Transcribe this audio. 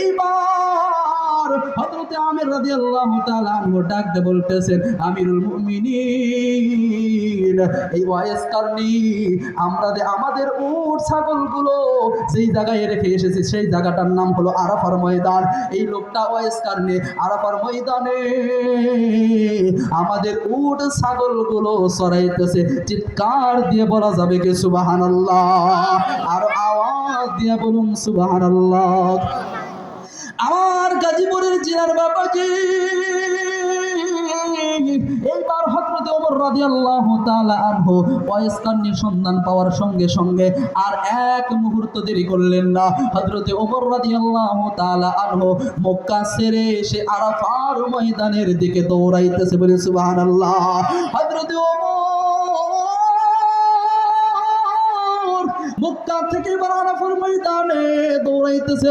এইবার হযরত আমির রাদিয়াল্লাহু তাআলা আনহু ডাকতে বলতেছেন, আমিরুল মুমিনিন, এই ওয়াইস কারণী আমরা যে আমাদের উট ছাগলগুলো যেই জায়গায় রেখে এসেছি সেই জায়গাটার নাম হলো আরাফার ময়দান। এই লোকটা ওয়াইস কারণী আরাফার ময়দানে আমাদের উট ছাগলগুলো চড়াইতেছে। চিৎকার দিয়ে বলা যাবে কি সুবহানাল্লাহ? আর আওয়াজ দিয়ে বলুন সুবহানাল্লাহ। আমার গাজীপুরের জেলার বাবাজি, এইবার হযরত ওমর রাদিয়াল্লাহু তাআলা আনহু ওয়াইস কারনীর সন্ধান পাওয়ার সঙ্গে সঙ্গে আর এক মুহূর্ত দেরি করলেন না। হযরত ওমর রাদিয়াল্লাহু তাআলা আনহু মক্কা ছেড়ে এসে আরাফার ময়দানের দিকে দৌড়াইতেছে, বলে সুবহানাল্লাহ। হযরত ওমর মক্কা থেকে আরাফার ময়দানে দৌড়াইতেছে।